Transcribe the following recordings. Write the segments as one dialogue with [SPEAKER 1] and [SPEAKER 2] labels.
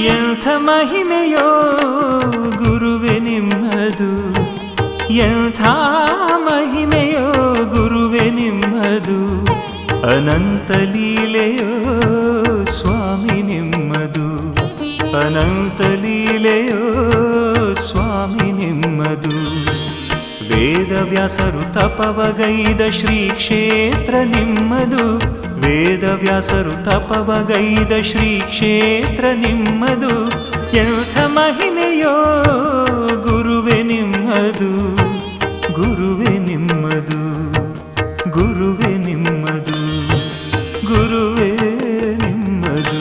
[SPEAKER 1] ಎಂಥ ಮಹಿಮೆಯೋ ಗುರುವೆ ನಿಮ್ಮದು, ಎಂಥ ಮಹಿಮೆಯೋ ಗುರುವೆ ನಿಮ್ಮದು, ಅನಂತ ಲೀಲೆಯೋ ಸ್ವಾಮಿ ನಿಮ್ಮದು, ಅನಂತ ಲೀಲೆಯೋ ಸ್ವಾಮಿ ನಿಮ್ಮದು. ವೇದವ್ಯಾಸರು ತಪವಗೈದ ಶ್ರೀ ಕ್ಷೇತ್ರ ನಿಮ್ಮದು, ವೇದವ್ಯಾಸರು ತಪವಗೈದ ಶ್ರೀ ಕ್ಷೇತ್ರ ನಿಮ್ಮದು, ಎಂಥ ಮಹಿಮೆಯೋ ಗುರುವೆ ನಿಮ್ಮದು, ಗುರುವೆ ನಿಮ್ಮದು, ಗುರುವೆ ನಿಮ್ಮದು, ಗುರುವೆ ನಿಮ್ಮದು.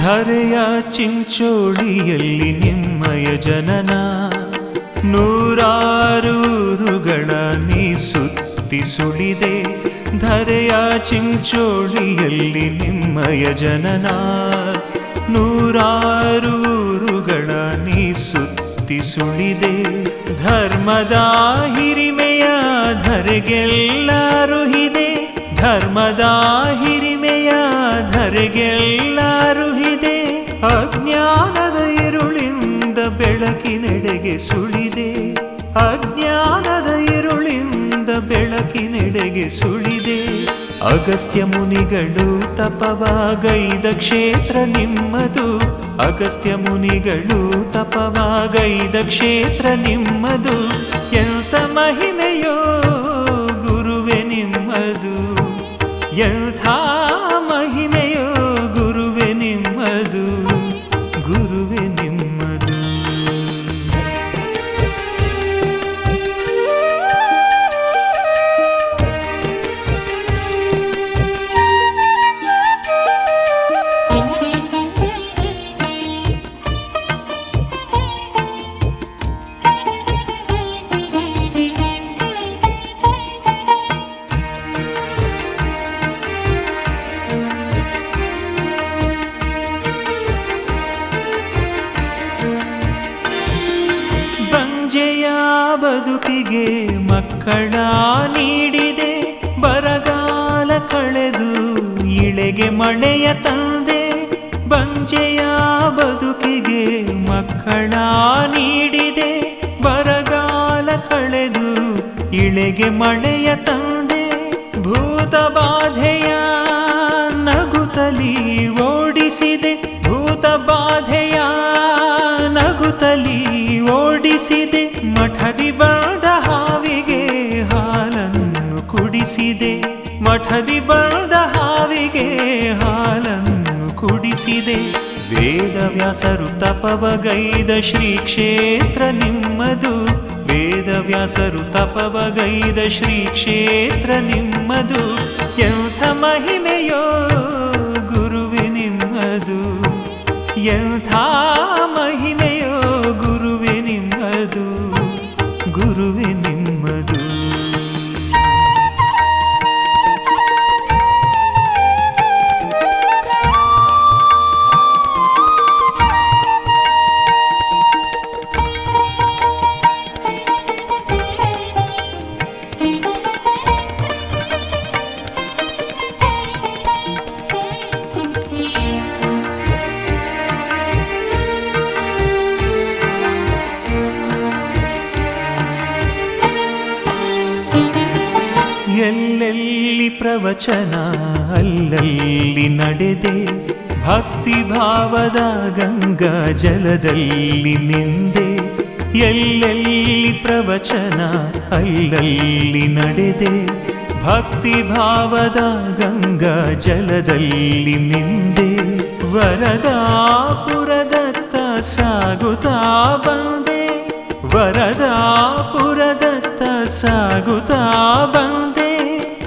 [SPEAKER 1] ಧರೆಯ ಚಿಂಚೋಳಿಯಲ್ಲಿ ನಿಮ್ಮಯ ಜನನ, ನೂರಾರು ಊರುಗಳ ನೀ ಸುತ್ತಿ ಸುಳಿದೆ. ಧರೆಯ ಚಿಂಚೋಳಿಯಲ್ಲಿ ನಿಮ್ಮಯ ಜನನ, ನೂರಾರು ಊರುಗಳ ನೀ ಸುತ್ತಿ ಸುಳಿದೆ. ಧರ್ಮದ ಹಿರಿಮೆಯ ಧರೆಗೆಲ್ಲಾರುಹಿದೆ, ಧರ್ಮದ ಹಿರಿಮೆಯ ಧರೆಗೆಲ್ಲಾರುಹಿದೆ. ಅಜ್ಞಾನದ ಇರುಳಿಂದ ಬೆಳಕಿನೆಡೆಗೆ ಸುಳಿದೆ, ಅಜ್ಞಾನದ ಇರುಳಿಂದ ಬೆಳಕಿನೆಡೆಗೆ ಸುಳಿದೆ. ಅಗಸ್ತ್ಯ ಮುನಿಗಳು ತಪವಾಗೈದ ಕ್ಷೇತ್ರ ನಿಮ್ಮದು, ಅಗಸ್ತ್ಯ ಮುನಿಗಳು ತಪವಾಗೈದ ಕ್ಷೇತ್ರ ನಿಮ್ಮದು, ಎಂಥ ಮಹಿಮೆಯೋ ಗುರುವೆ ನಿಮ್ಮದು, ಎಂಥ ಮಹಿಮೆಯೋ ಗುರುವೆ ನಿಮ್ಮದು, ಗುರುವೆ ನಿಮ್ಮದು. ಬಂಜೆಯ ಬದುಕಿಗೆ ಮಕ್ಕಳ ನೀಡಿದೆ, ಬರಗಾಲ ಕಳೆದು ಇಳೆಗೆ ಮಳೆಯ ತಂದೆ. ಬಂಜೆಯ ಬದುಕಿಗೆ ಮಕ್ಕಳ ನೀಡಿದೆ, ಬರಗಾಲ ಕಳೆದು ಇಳೆಗೆ ಮಳೆಯ ತಂದೆ. ಭೂತ ಬಾಧೆಯ ನಗುತ್ತಲಿ ಓಡಿಸಿದೆ, ಭೂತ ಬಾಧೆಯ ನಗುತ್ತಲಿ ಓಡಿಸಿದೆ. ಮಠದಿ ಬಂದ ಹಾವಿಗೆ ಹಾಲನ್ನು ಕುಡಿಸಿದೆ, ಮಠದಿ ಬಂದ ಹಾವಿಗೆ ಹಾಲನ್ನು ಕುಡಿಸಿದೆ. ವೇದವ್ಯಾಸರು ತಪವಗೈದ ಶ್ರೀ ಕ್ಷೇತ್ರ ನಿಮ್ಮದು, ವೇದವ್ಯಾಸರು ತಪವಗೈದ ಶ್ರೀ ಕ್ಷೇತ್ರ ನಿಮ್ಮದು, ಎಂಥ ಮಹಿಮೆಯೋ ಗುರುವೆ ನಿಮ್ಮದು, ಎಂಥ ಮಹಿಮೆಯೋ ಗುರುವೆ ನಿಮ್ಮದು, ಗುರುವೆ ನಿಮ್ಮದು. ಎಲ್ಲೆಲ್ಲಿ ಪ್ರವಚನ ಅಲ್ಲಲ್ಲಿ ನಡೆದೆ, ಭಕ್ತಿ ಭಾವದ ಗಂಗಾ ಜಲದಲ್ಲಿ ನಿಂದೆ. ಎಲ್ಲೆಲ್ಲಿ ಪ್ರವಚನ ಅಲ್ಲಲ್ಲಿ ನಡೆದೆ, ಭಕ್ತಿ ಭಾವದ ಗಂಗಾ ಜಲದಲ್ಲಿ ನಿಂದೆ. ವರದಾಪುರದತ್ತ ಸಾಗುತ್ತಾ ಬಂದೆ, ವರದಾಪುರದತ್ತ ಸಾಗುತ್ತಾ ಬಂದೆ.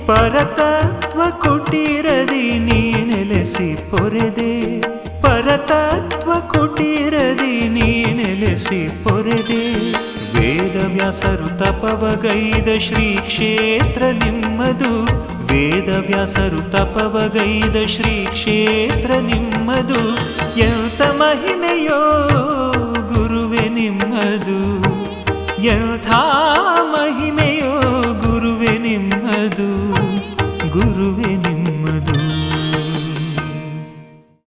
[SPEAKER 1] ಪರತತ್ವ ಕುಟೀರದಿ ನೀ ನೆಲೆಸಿ ಪೊರೆದೆ, ಪರತತ್ವ ಕುಟೀರದಿ ನೀ ನೆಲೆಸಿ ಪೊರೆದೆ ವೇದವ್ಯಾಸರು ತಪವಗೈದ ಶ್ರೀ ಕ್ಷೇತ್ರ ನಿಮ್ಮದು ವೇದವ್ಯಾಸರು ತಪವಗೈದ ಶ್ರೀ ಕ್ಷೇತ್ರ ನಿಮ್ಮದು ಎಂತ ಮಹಿಮೆಯೋ